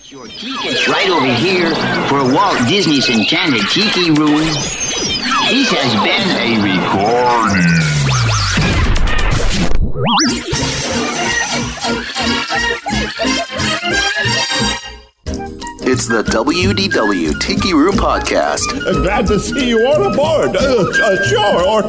Your tickets right over here for Walt Disney's Enchanted Tiki Room. This has been a recording. It's the WDW Tiki Room Podcast. Glad to see you all aboard. Sure, or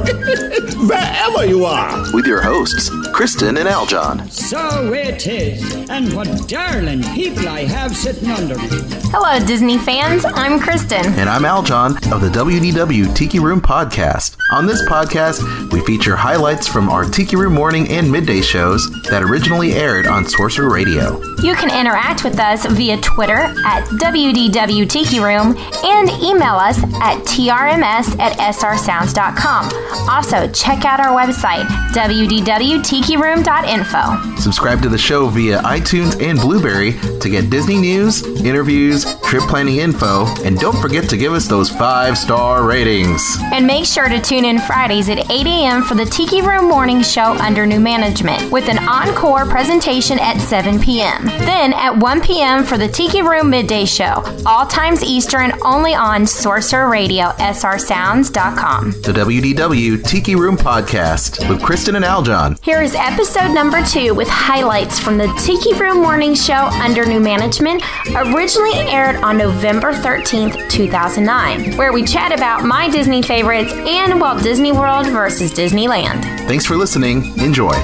wherever you are. With your hosts, Kristen and Aljon. So it is. And what darling people I have sitting under me. Hello, Disney fans. I'm Kristen. And I'm Aljon of the WDW Tiki Room Podcast. On this podcast, we feature highlights from our Tiki Room morning and midday shows that originally aired on Sorcerer Radio. You can interact with us via Twitter at WDW Tiki Room and email us at trms@srsounds.com. Also, check out our website, wdwtikiroom.info. Subscribe to the show via iTunes and Blueberry to get Disney news, interviews, trip planning info, and don't forget to give us those 5-star ratings. And make sure to tune in Fridays at 8 a.m. for the Tiki Room Morning Show under new management, with an encore presentation at 7 p.m. Then at 1 p.m. for the Tiki Room Midday Show, all times Eastern, only on Sorcerer Radio, srsounds.com. The WDW Tiki Room Podcast with Kristen and Aljon. Here is episode number 2 with highlights from the Tiki Room Morning Show under new management, originally aired on November 13th, 2009, where we chat about my Disney favorites and Walt Disney World versus Disneyland. Thanks for listening. Enjoy.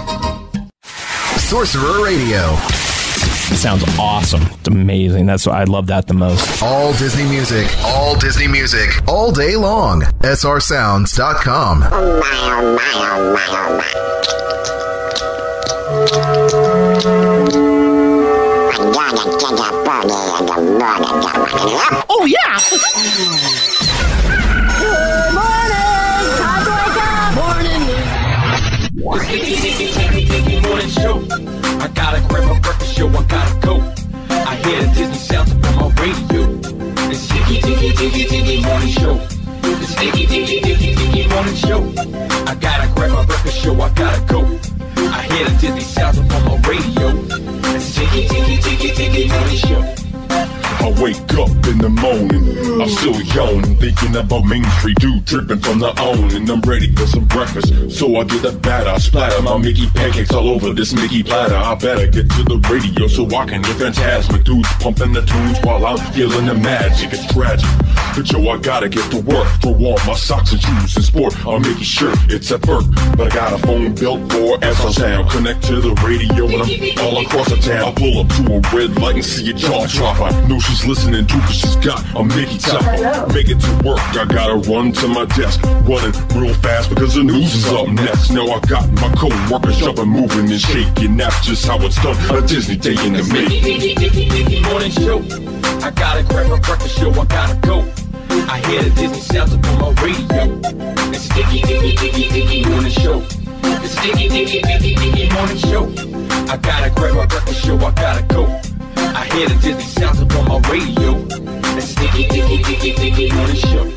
Sorcerer Radio. It sounds awesome. It's amazing. I love that the most. All Disney music, all Disney music, all day long. srsounds.com. Oh, yeah! Good morning! Time to wake up! Morning! Morning show. I gotta grab my breakfast show, I gotta go. I hear the Disney sounds on my radio. It's Tiki morning show. It's Tiki morning show. I gotta grab my breakfast show, I gotta go. I hear the Disney sounds on my radio. It's Tiki morning show. I wake up in the morning, I'm still yawning, thinking about Main Street Dude dripping from the awning. I'm ready for some breakfast, so I get a batter, splatter my Mickey pancakes all over this Mickey platter. I better get to the radio so I can hear Fantasmic dudes pumping the tunes while I'm feeling the magic. It's tragic, but yo, I gotta get to work, throw on my socks and shoes and sport a Mickey shirt. It's at work, but I got a phone built for SR Sound. Connect to the radio and I'm all across the town. I pull up to a red light and see a jaw drop. I know she's listening to, cause she's got a Mickey top. Make it to work, I gotta run to my desk, running real fast because the news is up next. Now I got my co-workers jumping, moving and shaking. That's just how it's done, a Disney day in the Tiki morning show. I gotta grab my breakfast show, I gotta go. I hear the Disney sounds up on my radio. It's Tiki morning show. It's Tiki morning show. I gotta grab my breakfast show, I gotta go. I hear the Disney sounds up on my radio. It's Tiki morning show.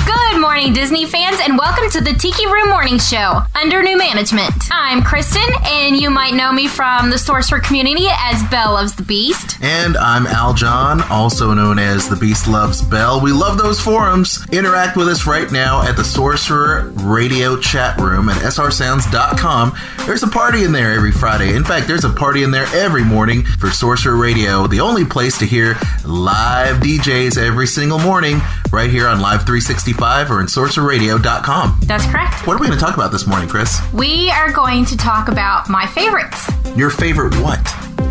Good morning, Disney fans, and welcome to the Tiki Room Morning Show under new management. I'm Kristen, and you might know me from the Sorcerer community as Belle Loves the Beast. And I'm Aljon, also known as The Beast Loves Belle. We love those forums. Interact with us right now at the Sorcerer Radio chat room at srsounds.com. There's a party in there every Friday. In fact, there's a party in there every morning for Sorcerer Radio, the only place to hear live DJs every single morning, right here on Live 365 or in sorcererradio.com. That's correct. What are we going to talk about this morning, Chris? We are going to talk about my favorites. Your favorite what?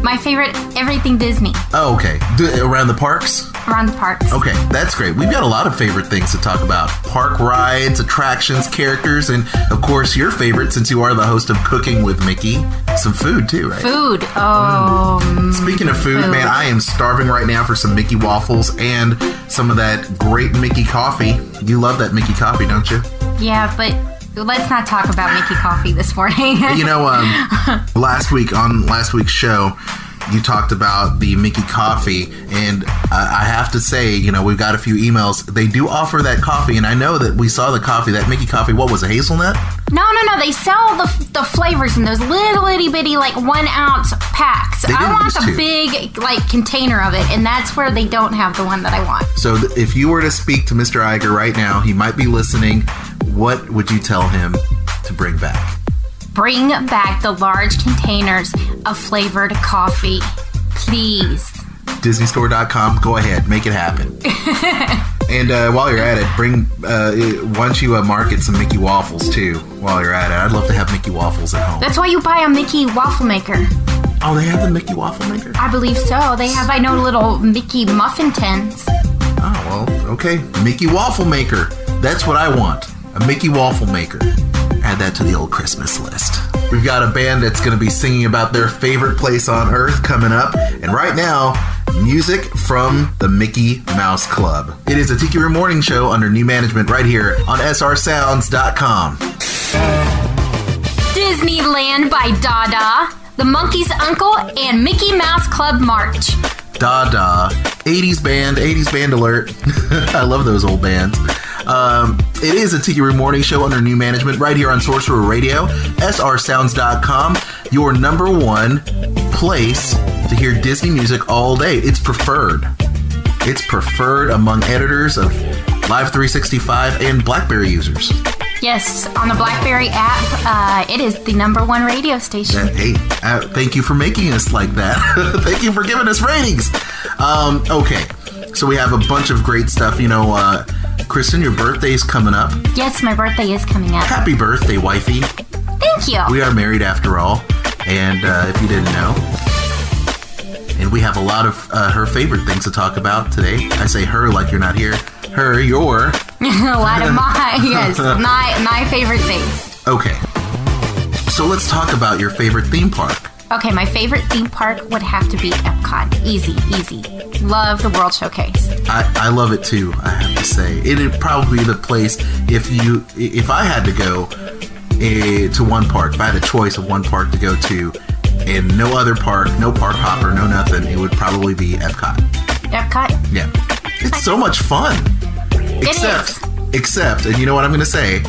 My favorite everything Disney. Oh, okay. Around the parks? Around the parks. Okay, that's great. We've got a lot of favorite things to talk about. Park rides, attractions, characters, and of course your favorite, since you are the host of Cooking with Mickey, some food too, right? Food. Oh. Speaking of food, man, I am starving right now for some Mickey waffles and some of that great Mickey coffee. You love that Mickey coffee, don't you? Yeah, but let's not talk about Mickey coffee this morning. You know, last week's show, you talked about the Mickey coffee, and I have to say, we've got a few emails. They do offer that coffee, and I know that we saw the coffee, that Mickey coffee. What was it, hazelnut? No. They sell the flavors in those little itty bitty 1 ounce packs. I want the big container of it, and that's where they don't have the one that I want. So if you were to speak to Mr. Iger right now, he might be listening. What would you tell him to bring back? Bring back the large containers of flavored coffee, please. DisneyStore.com. Go ahead, make it happen. And while you're at it, why don't you market some Mickey waffles too? While you're at it, I'd love to have Mickey waffles at home. That's why you buy a Mickey waffle maker. Oh, they have the Mickey waffle maker? I believe so. They have, little Mickey muffin tins. Oh, well, okay. Mickey waffle maker. That's what I want. A Mickey waffle maker. Add that to the old Christmas list. We've got a band that's going to be singing about their favorite place on Earth coming up. And right now, music from the Mickey Mouse Club. It is a Tiki Room Morning Show under new management right here on srsounds.com. Disneyland by Dada, the Monkey's Uncle, and Mickey Mouse Club March. Dada. 80s band alert. I love those old bands. It is a Tiki Room Morning Show under new management right here on Sorcerer Radio, srsounds.com, your number one place to hear Disney music all day. It's preferred. It's preferred among editors of Live 365 and BlackBerry users. Yes, on the BlackBerry app, it is the number one radio station. Thank you for making us like that. Thank you for giving us ratings. Okay, so we have a bunch of great stuff. Kristen, your birthday's coming up. Yes, my birthday is coming up. Happy birthday, wifey. Thank you. We are married after all, and if you didn't know. And we have a lot of her favorite things to talk about today. I say her like you're not here. Her, your. A lot of my favorite things. Okay. So let's talk about your favorite theme park. Okay, my favorite theme park would have to be Epcot. Easy. Love the World Showcase. I love it too, I have to say. It'd probably be the place if I had to go to one park, if I had a choice of one park to go to, and no other park, no park hopper, no nothing, it would probably be Epcot. Epcot? Yeah. It's so much fun. Except, and you know what I'm going to say,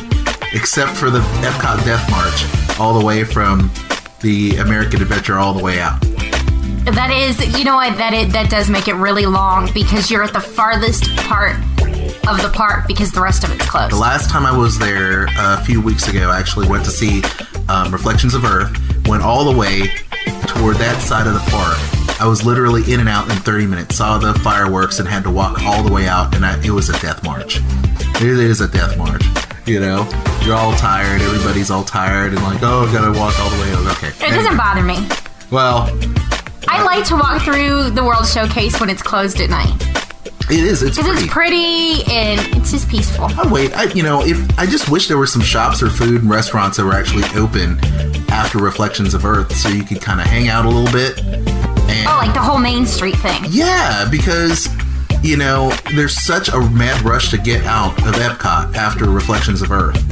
except for the Epcot Death March, all the way from the American Adventure all the way out. That is, you know what, that does make it really long because you're at the farthest part of the park because the rest of it's closed. The last time I was there a few weeks ago, I actually went to see Reflections of Earth, went all the way toward that side of the park. I was literally in and out in 30 minutes, saw the fireworks and had to walk all the way out, and it was a death march. It is a death march. You're all tired, everybody's all tired, and I gotta walk all the way over. Okay. It doesn't bother me. Well, I like to walk through the World Showcase when it's closed at night. It is. It's pretty. It's pretty and it's just peaceful. I just wish there were some shops or food and restaurants that were actually open after Reflections of Earth, so you could kind of hang out a little bit. Like the whole Main Street thing. Yeah, because there's such a mad rush to get out of Epcot after Reflections of Earth.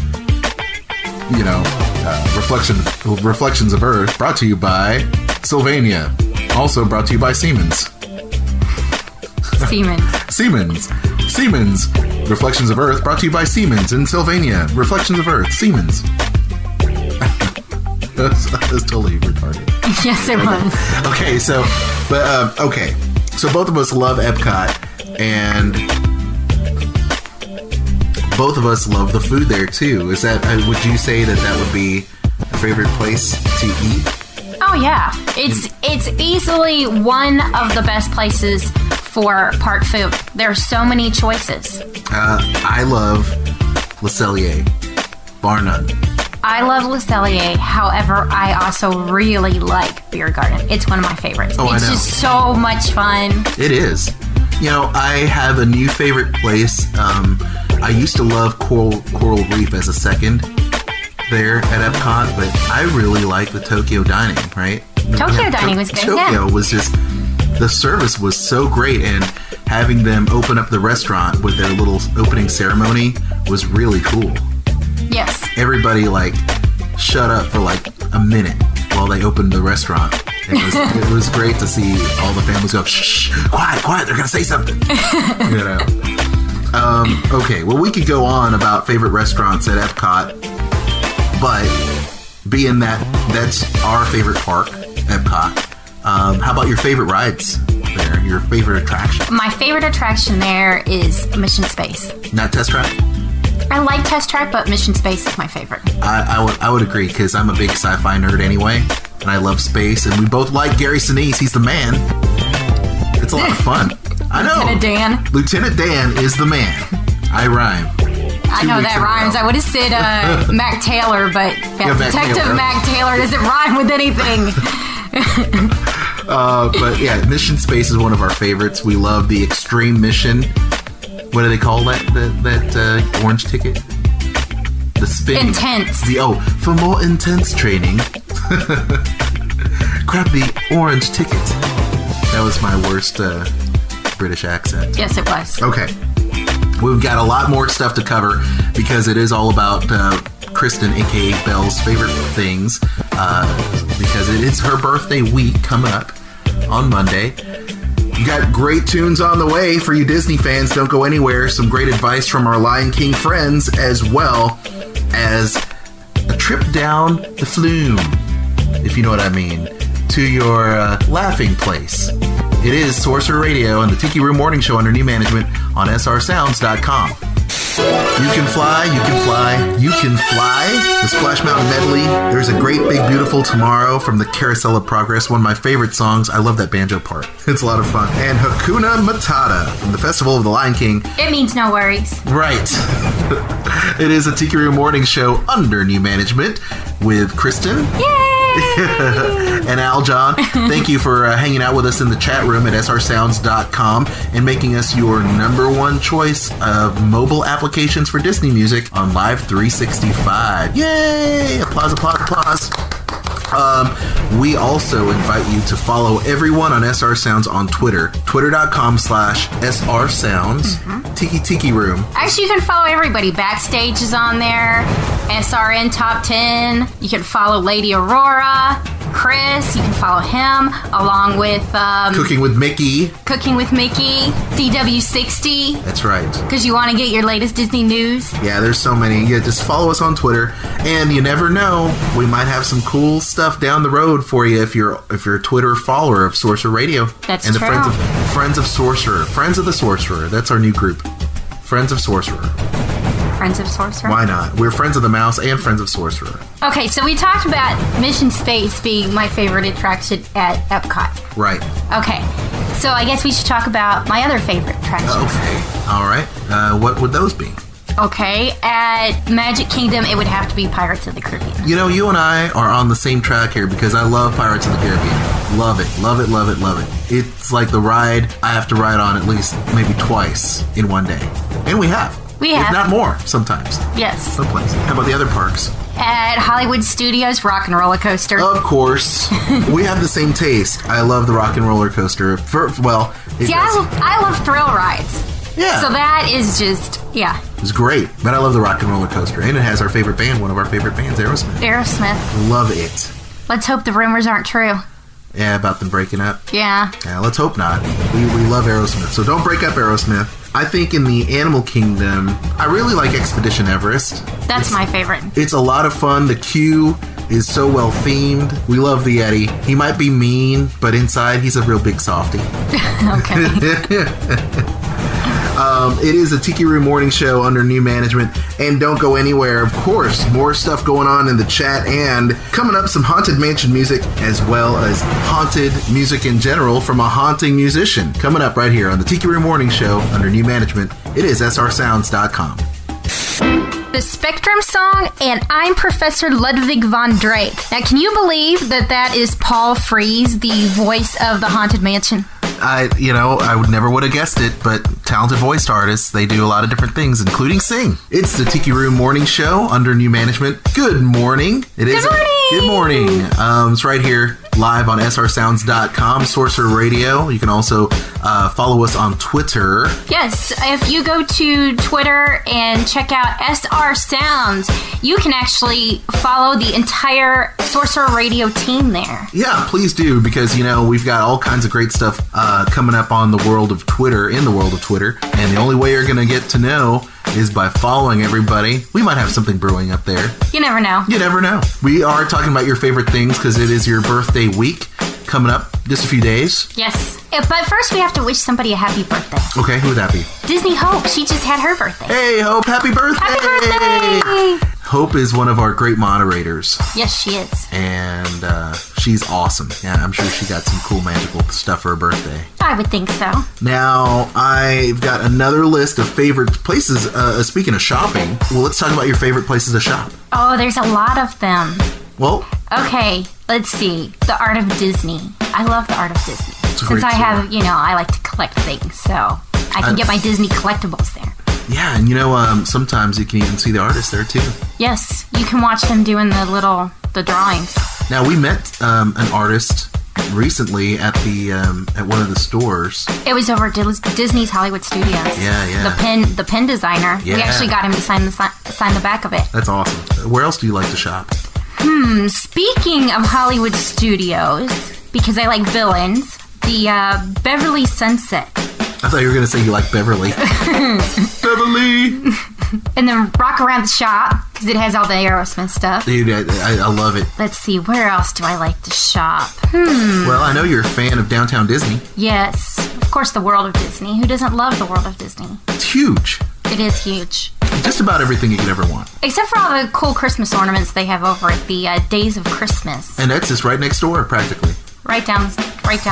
Reflections of Earth, brought to you by Sylvania. Also brought to you by Siemens. Siemens. Reflections of Earth, brought to you by Siemens in Sylvania. Reflections of Earth, Siemens. That's totally retarded. Yes, it was. Okay, so both of us love Epcot, and both of us love the food there too. Would you say that would be a favorite place to eat? Oh yeah, it's easily one of the best places for park food. There are so many choices. I love Le Cellier, bar none. I love Le Cellier. However, I also really like Beer Garden. It's one of my favorites. Oh, it's just so much fun. It is. I have a new favorite place. I used to love Coral Reef as a second there at Epcot, but I really like the Tokyo Dining, right? Tokyo Dining was good, Tokyo was just, the service was so great, and having them open up the restaurant with their little opening ceremony was really cool. Yes. Everybody shut up for a minute while they opened the restaurant. It was great to see all the families go, shh, quiet, they're going to say something. You know. Okay, well, we could go on about favorite restaurants at Epcot, but being that's our favorite park, Epcot, how about your favorite rides there, your favorite attraction? My favorite attraction there is Mission Space. Not Test Track? I like Test Track, but Mission Space is my favorite. I would agree, because I'm a big sci-fi nerd anyway, and I love space, and we both like Gary Sinise. He's the man. It's a lot of fun. I know. Lieutenant Dan is the man. I rhyme. I know that rhymes. I would have said Mac Taylor, but Detective Mac Taylor doesn't rhyme with anything. But yeah, Mission Space is one of our favorites. We love the Extreme Mission. What do they call that orange ticket? The spin. Intense. For more intense training, grab the orange ticket. That was my worst British accent. Yes, it was. Okay. We've got a lot more stuff to cover because it is all about Kristen, a.k.a. Belle's favorite things, because it is her birthday week coming up on Monday. We've got great tunes on the way for you Disney fans. Don't go anywhere. Some great advice from our Lion King friends, as well as a trip down the flume, if you know what I mean, to your laughing place. It is Sorcerer Radio and the Tiki Room Morning Show under new management on srsounds.com. You can fly, you can fly, you can fly. The Splash Mountain Medley. There's a great big beautiful tomorrow from the Carousel of Progress, one of my favorite songs. I love that banjo part. It's a lot of fun. And Hakuna Matata from the Festival of the Lion King. It means no worries. Right. It is a Tiki Room Morning Show under new management with Kristen. Yay! And Al John. Thank you for hanging out with us in the chat room at srsounds.com and making us your number one choice of mobile applications for Disney music on Live 365. Yay! Applause, applause, applause. We also invite you to follow everyone on SR Sounds on Twitter. Twitter.com/SRSounds. Tiki Room. Actually, you can follow everybody. Backstage is on there. SRN Top 10. You can follow Lady Aurora. Chris, you can follow him, along with Cooking with Mickey. DW60. That's right. Because you want to get your latest Disney news. Yeah, there's so many. Yeah, just follow us on Twitter, and you never know, we might have some cool stuff down the road for you if you're a Twitter follower of Sorcerer Radio. That's and true. And the Friends of Sorcerer, Friends of the Sorcerer. That's our new group, Friends of Sorcerer. Friends of Sorcerer? Why not? We're Friends of the Mouse and Friends of Sorcerer. Okay, so we talked about Mission Space being my favorite attraction at Epcot. Right. Okay, so I guess we should talk about my other favorite attractions. Okay, all right. What would those be? Okay, at Magic Kingdom, it would have to be Pirates of the Caribbean. You know, you and I are on the same track here because I love Pirates of the Caribbean. Love it, love it, love it, love it. It's like the ride I have to ride on at least maybe twice in one day. And we have. If not more, sometimes. Yes. Someplace. How about the other parks? At Hollywood Studios, Rock and Roller Coaster. Of course. We have the same taste. I love the Rock and Roller Coaster. I love thrill rides. Yeah. So that is just, yeah. It's great. But I love the Rock and Roller Coaster. And it has our favorite band, one of our favorite bands, Aerosmith. Love it. Let's hope the rumors aren't true. Yeah, about them breaking up. Yeah. Yeah, let's hope not. We love Aerosmith. So don't break up Aerosmith. I think in the Animal Kingdom, I really like Expedition Everest. That's my favorite. It's a lot of fun. The queue is so well themed. We love the Yeti. He might be mean, but inside he's a real big softie. Okay. It is a Tiki Room Morning Show under new management, and don't go anywhere. Of course, more stuff going on in the chat, and coming up, some Haunted Mansion music, as well as haunted music in general from a haunting musician. Coming up right here on the Tiki Room Morning Show under new management. It is srsounds.com. The Spectrum song, and I'm Professor Ludwig von Drake. Now, can you believe that is Paul Frees, the voice of the Haunted Mansion? I never would have guessed it, but talented voice artists, they do a lot of different things, including sing. It's the Tiki Room Morning Show under new management. Good morning. Good morning. It's right here live on srsounds.com, Sorcerer Radio. You can also follow us on Twitter. Yes, if you go to Twitter and check out SR Sounds, you can actually follow the entire Sorcerer Radio team there. Yeah, please do, because, we've got all kinds of great stuff coming up on the world of Twitter, in the world of Twitter, and the only way you're going to get to know is by following everybody. We might have something brewing up there. You never know. You never know. We are talking about your favorite things because it is your birthday week coming up just a few days. Yes. But first we have to wish somebody a happy birthday. Okay, who would that be? Disney Hope. She just had her birthday. Hey, Hope, happy birthday! Happy birthday! Hope is one of our great moderators. Yes, she is. And she's awesome. Yeah, I'm sure she got some cool magical stuff for her birthday. I would think so. Now, I've got another list of favorite places. Speaking of shopping, well, let's talk about your favorite places to shop. Oh, there's a lot of them. Well, okay, let's see. The Art of Disney. I love the Art of Disney. Since I have, I like to collect things, so I can get my Disney collectibles there. Yeah, and sometimes you can even see the artists there too. Yes, you can watch them doing the drawings. Now, we met an artist recently at one of the stores. It was over at Disney's Hollywood Studios. Yeah. The pen designer. Yeah. We actually got him to sign the back of it. That's awesome. Where else do you like to shop? Speaking of Hollywood Studios, because I like villains, the Beverly Sunset. I thought you were going to say you like Beverly. Beverly! And then Rock Around the Shop, because it has all the Aerosmith stuff. Dude, I love it. Let's see, where else do I like to shop? Well, I know you're a fan of Downtown Disney. Yes, of course, the World of Disney. Who doesn't love the World of Disney? It's huge. It is huge. Just about everything you could ever want. Except for all the cool Christmas ornaments they have over at the Days of Christmas. And that's just right next door, practically. Right down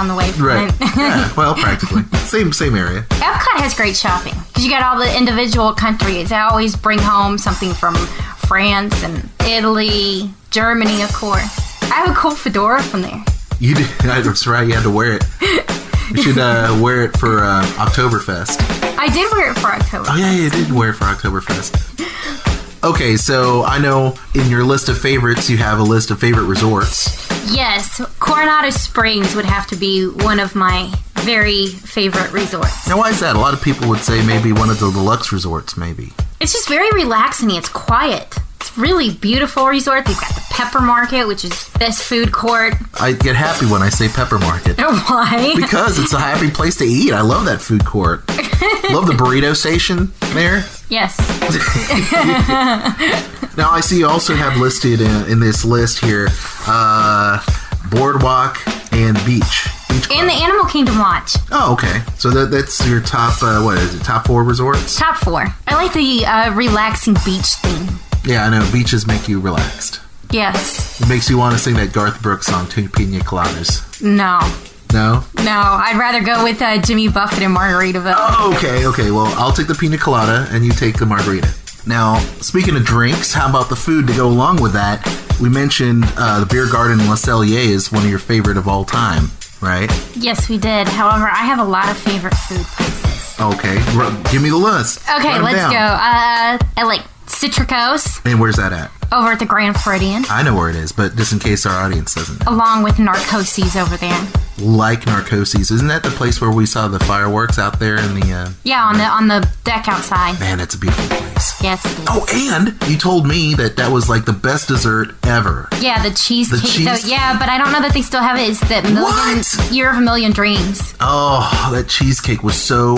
the way from right. it. Yeah, well, practically. Same area. Epcot has great shopping because you got all the individual countries. I always bring home something from France and Italy, Germany, of course. I have a cool fedora from there. You did. That's right. You had to wear it. You should wear it for Oktoberfest. I did wear it for Oktoberfest. Oh, yeah, you did wear it for Oktoberfest. Okay, so I know in your list of favorites, you have a list of favorite resorts. Yes, Coronado Springs would have to be one of my very favorite resorts. Now, why is that? A lot of people would say maybe one of the deluxe resorts, maybe. It's just very relaxing. It's quiet. It's really beautiful resort. They've got the Pepper Market, which is best food court. I get happy when I say Pepper Market. Why? Because it's a happy place to eat. I love that food court. Love the burrito station there. Yes. Now, I see you also have listed in this list here Boardwalk and Beach. And the Animal Kingdom Lodge. Oh, okay. So that's your top, top 4 resorts? Top 4. I like the relaxing beach theme. Yeah, I know. Beaches make you relaxed. Yes. It makes you want to sing that Garth Brooks song, Two Pina Coladas. No. No? No, I'd rather go with Jimmy Buffett and Margaritaville. Oh, okay. Well, I'll take the Pina Colada and you take the Margarita. Now, speaking of drinks, how about the food to go along with that? We mentioned the Beer Garden in Le Cellier is one of your favorite of all time, right? Yes, we did. However, I have a lot of favorite food places. Okay. Give me the list. Okay, let's go. I like Citricos. And where's that at? Over at the Grand Floridian. I know where it is, but just in case our audience doesn't know. Along with Narcosis over there. Like Narcosis. Isn't that the place where we saw the fireworks out there in the... Yeah, on the deck outside. Man, it's a beautiful place. Yes, it is. Oh, and you told me that was like the best dessert ever. Yeah, the cheesecake. Yeah, but I don't know that they still have it. It's the Year of a Million Dreams. Oh, that cheesecake was so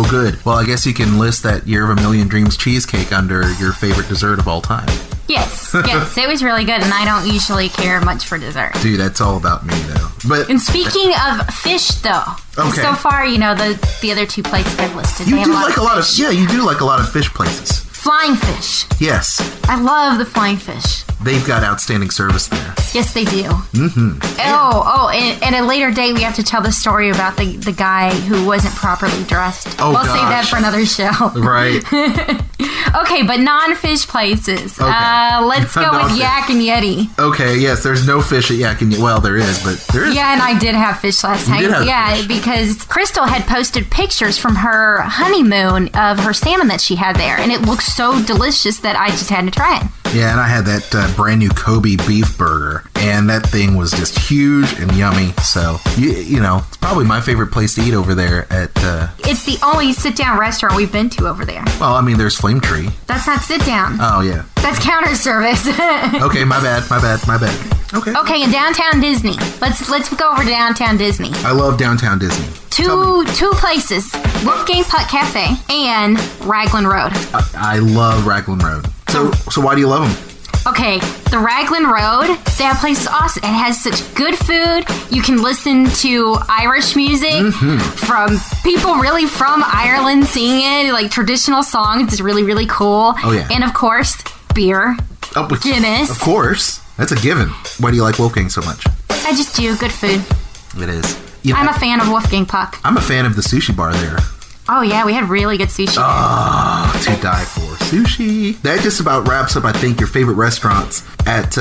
good. Well, I guess you can list that Year of a Million Dreams cheesecake under your favorite dessert of all time. Yes, it was really good, and I don't usually care much for dessert. Dude, that's all about me, though. And speaking of fish, though, so far, the other 2 places I've listed, you do like a lot of fish. Yeah, you do like a lot of fish places. Flying fish. Yes. I love the flying fish. They've got outstanding service there. Yes, they do. Mm-hmm. And at a later date, we have to tell the story about the guy who wasn't properly dressed. Oh, we'll save that for another show. Right. Okay, but non-fish places. Okay. Let's go with Yak and Yeti. Okay, yes, there's no fish at Yak and Yeti. Well, there is, but there is. Yeah, and I did have fish last time. Fish. Because Crystal had posted pictures from her honeymoon of her salmon that she had there, and it looked so delicious that I just had to try it. Yeah, and I had that brand new Kobe beef burger, and that thing was just huge and yummy. So, you know, it's probably my favorite place to eat over there at... It's the only sit-down restaurant we've been to over there. Well, I mean, there's Flame Tree. That's not sit-down. Oh, yeah. That's counter service. Okay, my bad. Okay. Okay, in downtown Disney. Let's go over to downtown Disney. I love downtown Disney. Two places, Wolfgang Putt Cafe and Raglan Road. I love Raglan Road. So why do you love them? Okay, the Raglan Road, that place is awesome. It has such good food. You can listen to Irish music from people really from Ireland singing it, like traditional songs. It's really, really cool. Oh, yeah. And of course, beer. Oh, Guinness. Of course. That's a given. Why do you like Wolfgang so much? I just do. Good food. It is. You know, I'm a fan of Wolfgang Puck. I'm a fan of the sushi bar there. Oh, yeah, we had really good sushi. Oh, to die for. Sushi. That just about wraps up, I think, your favorite restaurants at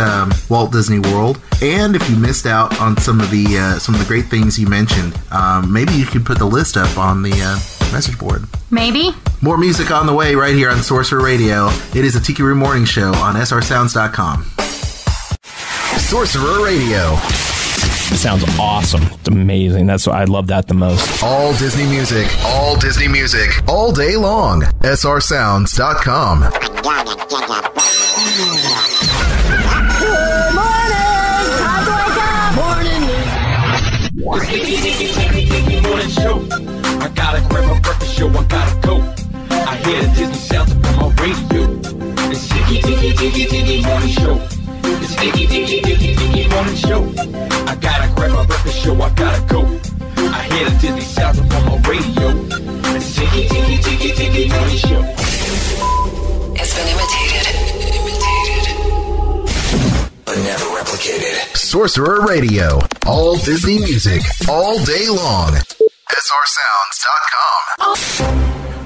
Walt Disney World. And if you missed out on some of the great things you mentioned, maybe you could put the list up on the message board. Maybe. More music on the way right here on Sorcerer Radio. It is a Tiki Room Morning Show on srsounds.com. Sorcerer Radio. It sounds awesome. It's amazing. That's why I love that the most. All Disney music, all day long. srsounds.com. Good morning! Time to wake up! Morning! Tiki morning show. I gotta grab my breakfast show. I gotta go. I hear the Disney sounds on my radio. It's Tiki morning show. It's Tiki morning show. I gotta grab my breakfast show. I gotta go. I hear the Disney sounds on my radio. It's Tiki morning show. It's been imitated, but never replicated. Sorcerer Radio. All Disney music, all day long. srsounds.com.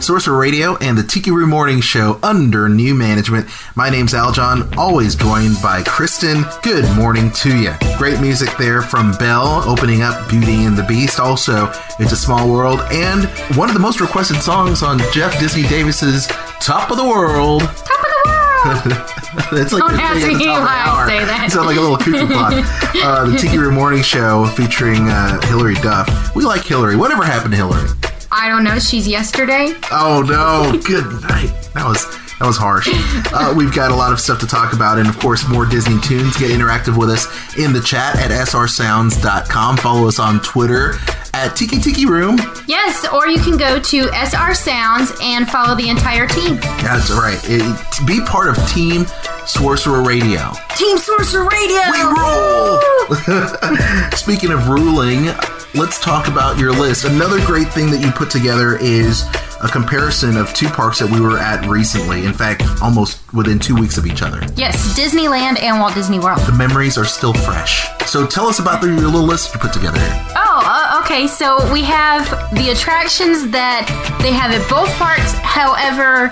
Sorcerer Radio and the Tiki Room Morning Show under new management. My name's Aljon, always joined by Kristen. Good morning to you. Great music there from Belle, opening up Beauty and the Beast. Also, It's a Small World, and one of the most requested songs on Jeff Disney Davis's Top of the World. Top of the World! It's like don't ask me why I say that. You sound like a little cuckoo clock. The Tiki Room Morning Show featuring Hillary Duff. We like Hillary. Whatever happened to Hillary? I don't know. She's yesterday. Oh, no. Good night. That was harsh. We've got a lot of stuff to talk about, and of course, more Disney tunes. Get interactive with us in the chat at srsounds.com. Follow us on Twitter at Tiki Room. Yes, or you can go to SR Sounds and follow the entire team. That's right. Be part of Team Sorcerer Radio. Team Sorcerer Radio! We rule! Speaking of ruling, let's talk about your list. Another great thing that you put together is a comparison of two parks that we were at recently. In fact, almost within 2 weeks of each other. Yes, Disneyland and Walt Disney World. The memories are still fresh. So tell us about your little list you put together here. Okay, so we have the attractions that they have at both parks. However,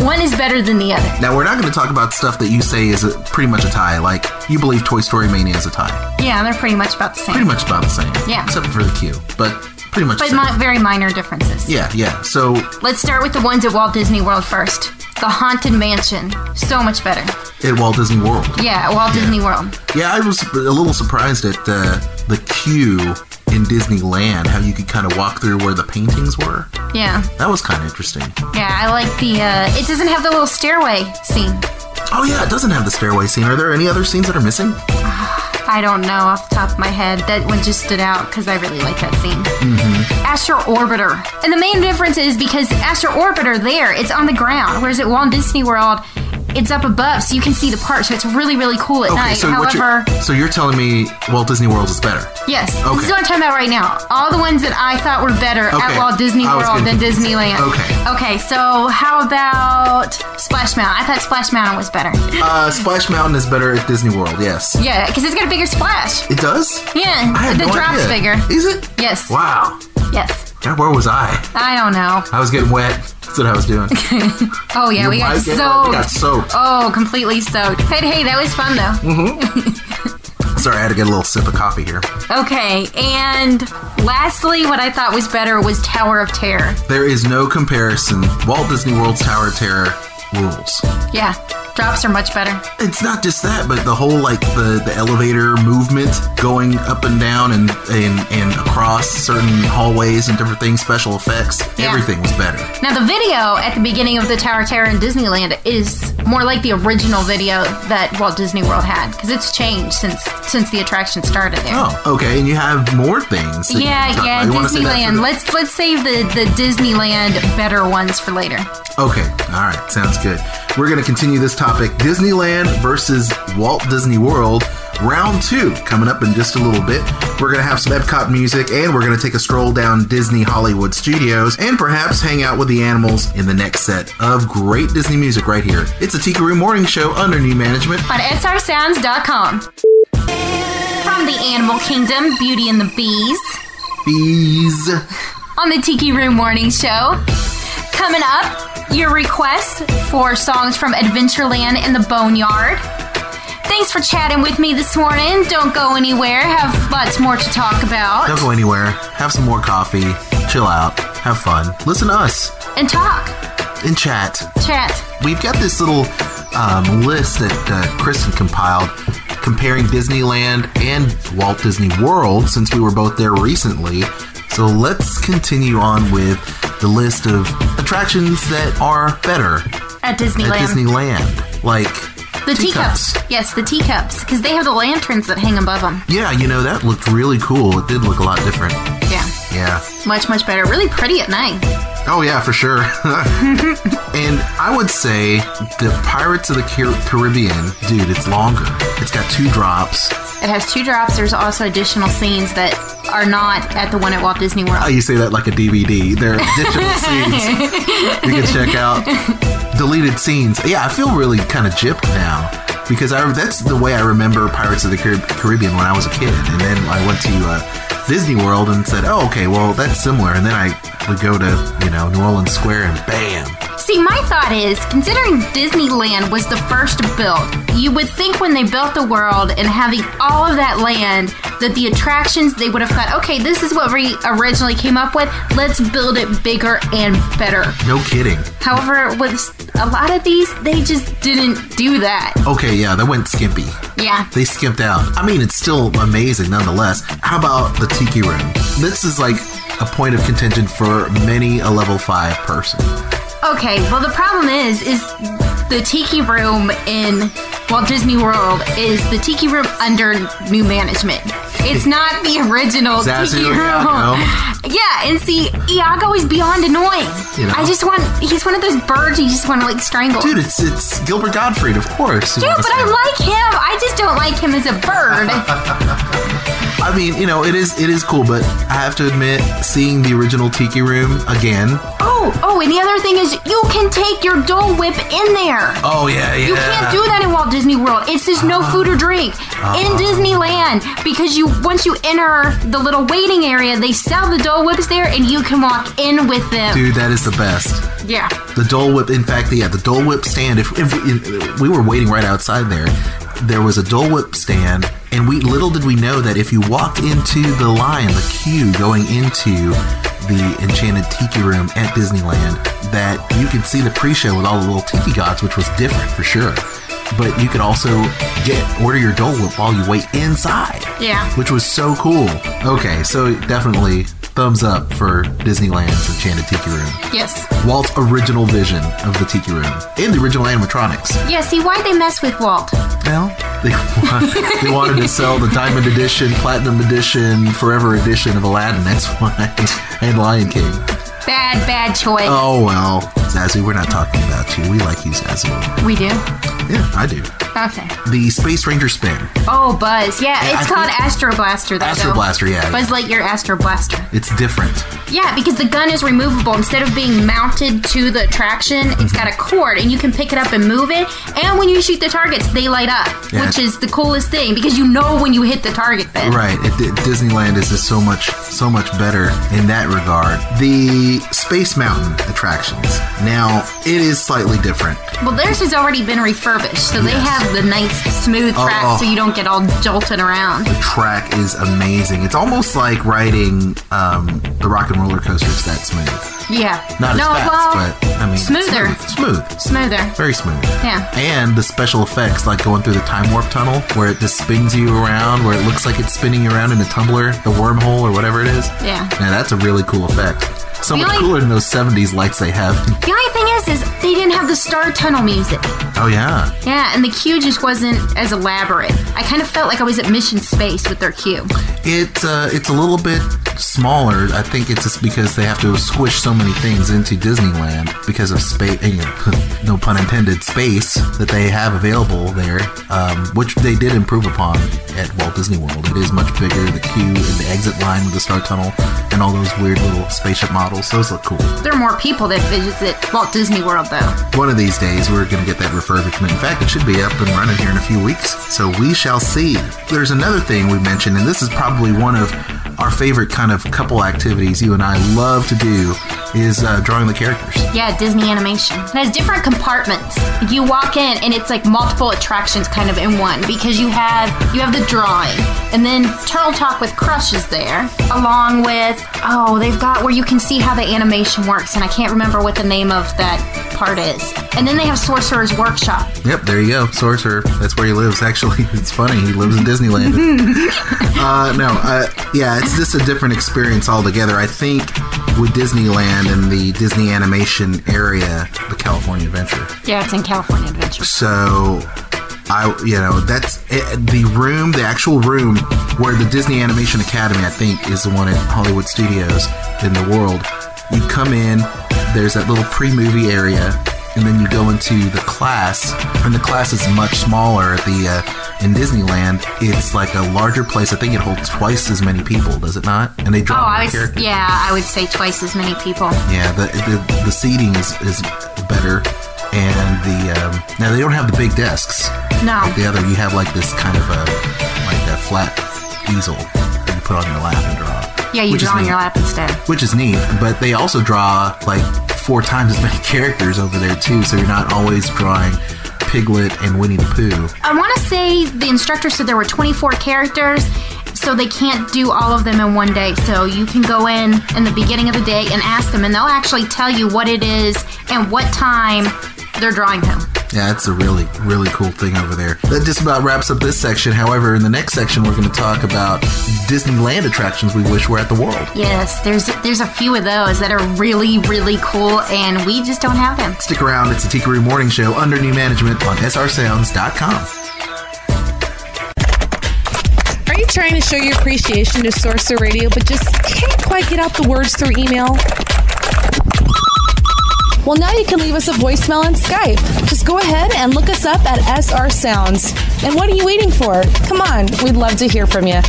one is better than the other. Now, we're not going to talk about stuff that you say is pretty much a tie. Like, you believe Toy Story Mania is a tie. Yeah, they're pretty much about the same. Pretty much about the same. Yeah. Except for the queue. But pretty much the same. Very minor differences. Yeah. So let's start with the ones at Walt Disney World first. The Haunted Mansion. So much better. At Walt Disney World. Yeah, at Walt Disney World. Yeah, I was a little surprised at the queue in Disneyland, how you could kind of walk through where the paintings were. Yeah. That was kind of interesting. Yeah, I like it doesn't have the little stairway scene. Oh, yeah, it doesn't have the stairway scene. Are there any other scenes that are missing? I don't know off the top of my head. That one just stood out because I really like that scene. Mm-hmm. Astro Orbiter. And the main difference is because Astro Orbiter there, it's on the ground, whereas at Walt Disney World, it's up above, so you can see the park, so it's really, really cool at night. So however... So you're telling me Walt Disney World is better? Yes. Okay. This is what I'm talking about right now. All the ones that I thought were better at Walt Disney World than Disneyland. Okay, so how about Splash Mountain? I thought Splash Mountain was better. Splash Mountain is better at Disney World, yes. Yeah, because it's got a bigger splash. It does? Yeah, the drop's bigger. Is it? Yes. Wow. Yes. Where was I? I don't know. I was getting wet. That's what I was doing. Oh, yeah, we got soaked. We got soaked. Oh, completely soaked. Hey, that was fun, though. Mm-hmm. Sorry, I had to get a little sip of coffee here. Okay, and lastly, what I thought was better was Tower of Terror. There is no comparison. Walt Disney World's Tower of Terror rules. Yeah. Drops are much better. It's not just that, but the whole, like, the elevator movement going up and down and across certain hallways and different things, special effects, everything was better. Now, the video at the beginning of the Tower of Terror in Disneyland is more like the original video that Walt Disney World had, because it's changed since the attraction started there. Oh, okay, and you have more things. Disneyland. Let's save the Disneyland better ones for later. Okay, all right, sounds good. We're going to continue this topic, Disneyland versus Walt Disney World, round 2, coming up in just a little bit. We're going to have some Epcot music, and we're going to take a stroll down Disney Hollywood Studios, and perhaps hang out with the animals in the next set of great Disney music right here. It's a Tiki Room Morning Show under new management on srsounds.com. From the Animal Kingdom, Beauty and the Bees. Bees. On the Tiki Room Morning Show. Coming up, your requests for songs from Adventureland and the Boneyard. Thanks for chatting with me this morning. Don't go anywhere. Have lots more to talk about. Don't go anywhere. Have some more coffee. Chill out. Have fun. Listen to us. And talk. And chat. Chat. We've got this little list that Kristen compiled comparing Disneyland and Walt Disney World, since we were both there recently. So let's continue on with the list of attractions that are better at Disneyland. Like the teacups. Yes, the teacups, because they have the lanterns that hang above them. Yeah, that looked really cool. It did look a lot different. Yeah. Much better. Really pretty at night. Oh, yeah, for sure. And I would say the Pirates of the Caribbean, dude, it's longer. It's got 2 drops. It has 2 drops. There's also additional scenes that are not at the one at Walt Disney World. Oh, you say that like a DVD. There are additional scenes you can check out. Deleted scenes. Yeah, I feel really kind of gypped now, because that's the way I remember Pirates of the Caribbean when I was a kid. And then I went to Disney World and said, oh, okay, well, that's similar. And then I would go to, New Orleans Square and bam. See, my thought is, considering Disneyland was the first to build, you would think when they built the world and having all of that land, that the attractions, they would have thought, okay, this is what we originally came up with. Let's build it bigger and better. No kidding. However, with a lot of these, they just didn't do that. Okay, yeah, they went skimpy. Yeah. They skimped out. I mean, it's still amazing nonetheless. How about the Tiki Room? This is like a point of contention for many a level 5 person. Okay, well, the problem is the Tiki Room in Walt Disney World is the Tiki Room under new management. It's not the original Zazu, Tiki Room. Yeah, and see, Iago is beyond annoying. He's one of those birds you just want to, strangle. Dude, it's Gilbert Gottfried, of course. Yeah, but I like him. I just don't like him as a bird. I mean, it is cool, but I have to admit, seeing the original Tiki Room again. Oh, and the other thing is, you can take your Dole Whip in there. Oh, yeah. You can't do that in Walt Disney World. It's just no food or drink in Disneyland, because once you enter the little waiting area, they sell the Dole Whips there, and you can walk in with them. Dude, that is the best. Yeah. The Dole Whip, in fact, the Dole Whip stand, if we were waiting right outside there was a Dole Whip stand, and little did we know that if you walked into the line, the queue going into the Enchanted Tiki Room at Disneyland, that you could see the pre-show with all the little tiki gods, which was different for sure. But you could also order your Dole Whip while you wait inside. Yeah. Which was so cool. Okay, so definitely thumbs up for Disneyland's Enchanted Tiki Room. Yes. Walt's original vision of the Tiki Room and the original animatronics. Yeah, see, why'd they mess with Walt? Well, they wanted to sell the Diamond Edition, Platinum Edition, Forever Edition of Aladdin. That's why. And Lion King. Bad choice. Oh, well. Zazu, we're not talking about you. We like you, Zazu. We do? Yeah, I do. Okay. The Space Ranger spin. Oh, Buzz. Yeah, it's called Astro Blaster, though. Astro Blaster, yeah. Buzz Lightyear Astro Blaster. It's different. Yeah, because the gun is removable. Instead of being mounted to the attraction, it's got a cord, and you can pick it up and move it. And when you shoot the targets, they light up, which is the coolest thing, because you know when you hit the target then. Right. Disneyland is just so much better in that regard. The Space Mountain attractions. Now, it is slightly different. Well, theirs has already been refurbished refurbished, so they have the nice smooth track so you don't get all jolted around. The track is amazing. It's almost like riding the rock and roller coaster. It's that smooth. Yeah. Not as fast, but I mean smoother. Smoother. Very smooth. Yeah. And the special effects, like going through the time warp tunnel, where it just spins you around, where it looks like it's spinning you around in a tumbler, the wormhole or whatever it is. Yeah. Yeah, that's a really cool effect. So much cooler than those 70s lights they have. The only thing is they didn't have the Star Tunnel music. Oh, yeah. Yeah, and the queue just wasn't as elaborate. I kind of felt like I was at Mission Space with their queue. It's a little bit smaller. I think it's just because they have to squish so many things into Disneyland because of space, no pun intended, space that they have available there, which they did improve upon at Walt Disney World. It is much bigger. The queue and the exit line with the Star Tunnel and all those weird little spaceship models. Those look cool. There are more people that visit Walt Disney World, though. One of these days, we're going to get that refurbishment. In fact, it should be up and running here in a few weeks, so we shall see. There's another thing we mentioned, and this is probably one of our favorite kind of couple activities you and I love to do, is drawing the characters. Yeah, Disney animation. It has different compartments. You walk in, and it's like multiple attractions kind of in one, because you have the drawing, and then Turtle Talk with Crush is there, along with, they've got where you can see how the animation works, and I can't remember what the name of that part is. And then they have Sorcerer's Workshop. Yep, there you go. Sorcerer. That's where he lives, actually. It's funny. He lives in Disneyland. Yeah, it's just a different experience altogether. I think with Disneyland and the Disney animation area, the California Adventure. Yeah, it's in California Adventure. So, that's the room, the actual room where the Disney Animation Academy, I think, is the one at Hollywood Studios in the world. You come in, there's that little pre-movie area, and then you go into the class, and the class is much smaller at in Disneyland. It's like a larger place. I think it holds twice as many people, does it not? And they draw characters. Yeah, I would say twice as many people. Yeah, the seating is better, and now they don't have the big desks. No. Like the other, you have like this kind of a flat easel that you put on your lap and draw. Yeah, you draw on your lap instead. Which is neat, but they also draw like 4 times as many characters over there too, so you're not always drawing Piglet and Winnie the Pooh. I want to say the instructor said there were 24 characters, so they can't do all of them in one day. So you can go in the beginning of the day and ask them, and they'll actually tell you what it is and what time they're drawing whom. Yeah, it's a really, really cool thing over there. That just about wraps up this section. However, in the next section, we're going to talk about Disneyland attractions we wish were at the world. Yes, there's a few of those that are really, really cool, and we just don't have them. Stick around. It's the Tiki Room Morning Show under new management on srsounds.com. Are you trying to show your appreciation to Sorcerer Radio, but just can't quite get out the words through email? Well, now you can leave us a voicemail on Skype. Just go ahead and look us up at SR Sounds. And what are you waiting for? Come on, we'd love to hear from you.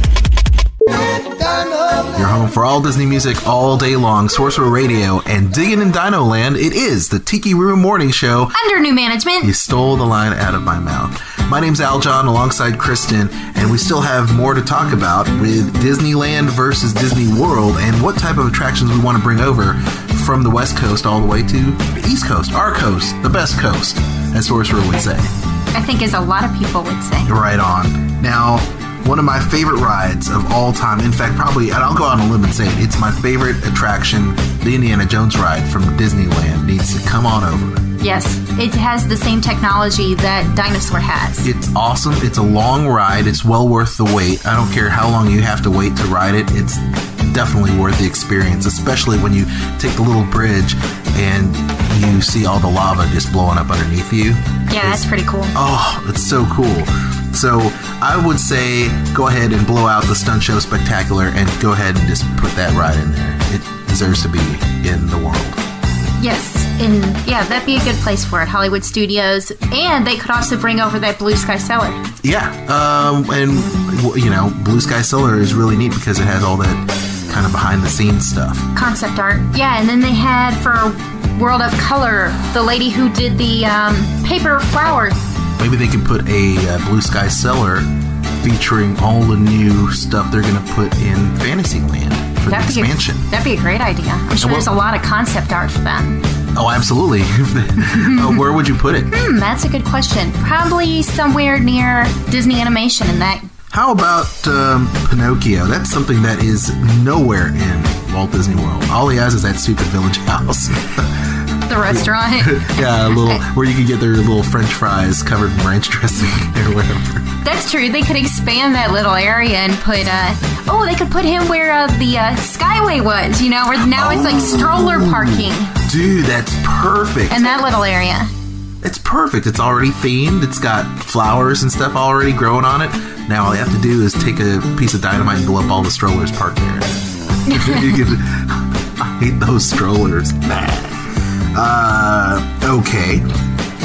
Your home for all Disney music all day long, Sorcerer Radio, and Diggin' in Dino Land. It is the Tiki Room Morning Show. Under new management. You stole the line out of my mouth. My name's Al John alongside Kristen, and we still have more to talk about with Disneyland versus Disney World and what type of attractions we want to bring over from the West Coast all the way to the East Coast, our coast, the best coast, as Sorcerer would say. I think as a lot of people would say. Right on. Now, one of my favorite rides of all time, in fact, probably, and I'll go on a limb and say it, it's my favorite attraction, the Indiana Jones ride from Disneyland, needs to come on over. Yes, it has the same technology that Dinosaur has. It's awesome. It's a long ride. It's well worth the wait. I don't care how long you have to wait to ride it. It's definitely worth the experience, especially when you take the little bridge and you see all the lava just blowing up underneath you. Yeah, that's pretty cool. Oh, it's so cool. So I would say go ahead and blow out the Stunt Show Spectacular and go ahead and just put that ride in there. It deserves to be in the world. Yes, and yeah, that'd be a good place for it, Hollywood Studios, and they could also bring over that Blue Sky Cellar. Yeah, and Blue Sky Cellar is really neat because it has all that kind of behind-the-scenes stuff. Concept art, yeah, and then they had for World of Color, the lady who did the paper flower. Maybe they can put a Blue Sky Cellar featuring all the new stuff they're going to put in Fantasyland for the expansion. That'd be a great idea. I'm sure there's a lot of concept art for that. Oh, absolutely. Where would you put it? That's a good question. Probably somewhere near Disney Animation in that. How about Pinocchio? That's something that is nowhere in Walt Disney World. All he has is that stupid village house. The restaurant. Yeah, a little where you can get their little French fries covered in ranch dressing or whatever. That's true. They could expand that little area and put, they could put him where the Skyway was, where now it's like stroller parking. Dude, that's perfect. In that little area. It's perfect. It's already themed. It's got flowers and stuff already growing on it. Now all you have to do is take a piece of dynamite and blow up all the strollers parked there. I hate those strollers. Okay.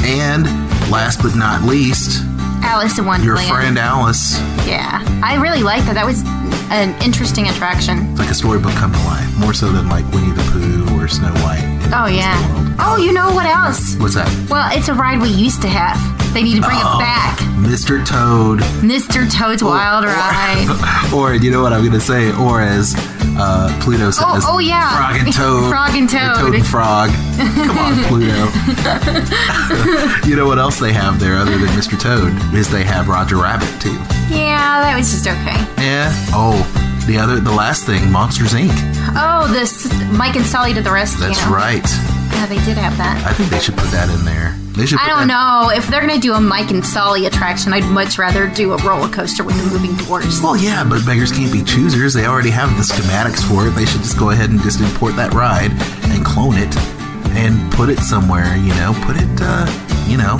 And last but not least, Alice in Wonderland. Your friend Alice. Yeah. I really like that. That was an interesting attraction. It's like a storybook come to life. More so than like Winnie the Pooh or Snow White. Oh, yeah. Oh, you know what else? What's that? Well, it's a ride we used to have. They need to bring it back. Mr. Toad. Mr. Toad's Wild Ride. Or, you know what I'm going to say? Or as Pluto says. Oh, yeah. Frog and Toad. Frog and Toad. Toad and Frog. Come on, Pluto. You know what else they have there other than Mr. Toad? Is they have Roger Rabbit, too. Yeah, that was just okay. Yeah. Oh, the last thing, Monsters, Inc. Oh, this Mike and Sully to the rescue. That's right. Yeah, they did have that. I think they should put that in there. I don't know. If they're going to do a Mike and Sully attraction, I'd much rather do a roller coaster with the moving doors. Well, yeah, but beggars can't be choosers. They already have the schematics for it. They should just go ahead and just import that ride and clone it and put it somewhere, Put it, I don't know,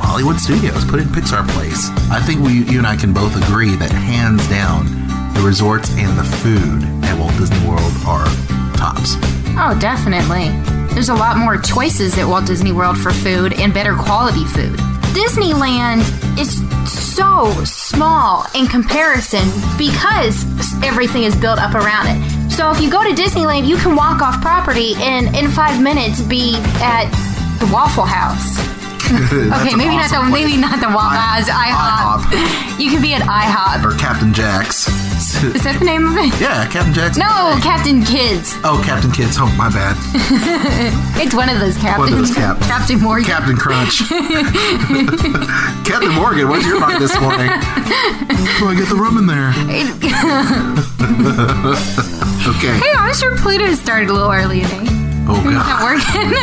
Hollywood Studios. Put it in Pixar Place. I think you and I can both agree that hands down, the resorts and the food at Walt Disney World are tops. Oh, definitely. There's a lot more choices at Walt Disney World for food and better quality food. Disneyland is so small in comparison because everything is built up around it. So if you go to Disneyland, you can walk off property and in 5 minutes be at the Waffle House. Okay, maybe awesome not the Waffle House. IHOP. You could be at IHOP or Captain Jack's. Is that the name of it? Yeah, Captain Jack's. No, Captain Kids. Oh, Captain Kids. Oh, my bad. It's one of those captains. One of those captains. Captain Morgan. Captain Crunch. Captain Morgan, what's your mind this morning? Do I get the room in there? Okay. Hey, I'm sure Pluto started a little early today. Oh, God. Not working.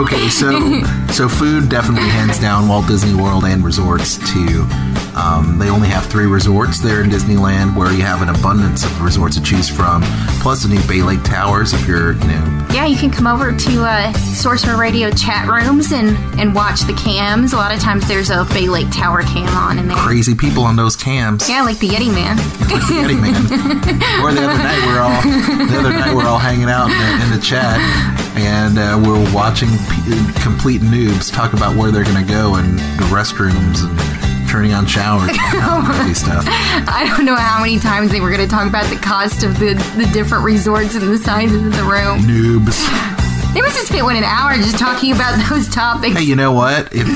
Okay, so food definitely hands down Walt Disney World and resorts too. They only have 3 resorts there in Disneyland where you have an abundance of resorts to choose from, plus the new Bay Lake Towers if you're, Yeah, you can come over to Sorcerer Radio chat rooms and watch the cams. A lot of times there's a Bay Lake Tower cam on in there. Crazy people on those cams. Yeah, like the Yeti Man. Like the Yeti Man. Or the other night we're all hanging out in the chat and we're watching complete noobs talk about where they're going to go and the restrooms and turning on showers and stuff. I don't know how many times they were going to talk about the cost of the different resorts and the sizes of the room. Noobs. They must have spent an hour just talking about those topics. Hey, you know what? If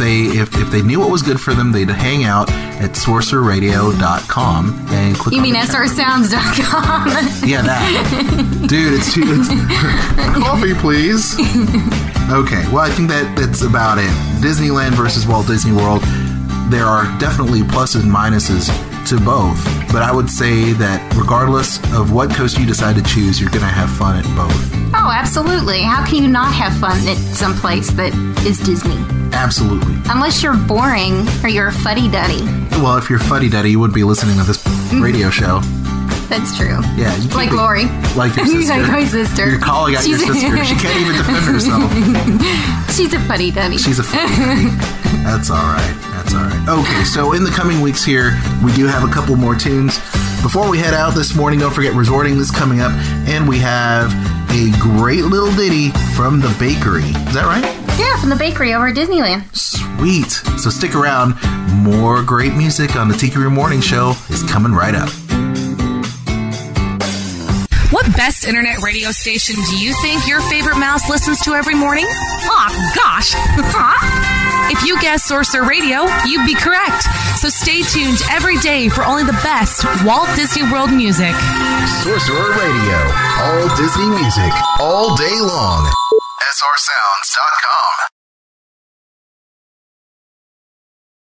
they knew what was good for them, they'd hang out at sorcererradio.com and click. You mean srsounds.com? Yeah, that. Dude, it's coffee, please. Okay, well, I think that's about it. Disneyland versus Walt Disney World. There are definitely pluses and minuses to both, but I would say that regardless of what coaster you decide to choose, you're going to have fun at both. Oh, absolutely. How can you not have fun at some place that is Disney? Absolutely. Unless you're boring or you're a fuddy-duddy. Well, if you're fuddy-duddy, you wouldn't be listening to this radio show. That's true. Yeah, you like Lori. Like your sister. Like my sister. You're calling out your sister. She can't even defend herself. She's a fuddy-duddy. She's a fuddy-duddy. That's all right. That's all right. Okay, so in the coming weeks here, we do have a couple more tunes. Before we head out this morning, don't forget Resorting is coming up, and we have a great little ditty from the bakery. Is that right? Yeah, from the bakery over at Disneyland. Sweet. So stick around. More great music on the Tiki Room Morning Show is coming right up. What best internet radio station do you think your favorite mouse listens to every morning? Aw, gosh. If you guessed Sorcerer Radio, you'd be correct. So stay tuned every day for only the best Walt Disney World music. Sorcerer Radio. All Disney music. All day long. srsounds.com.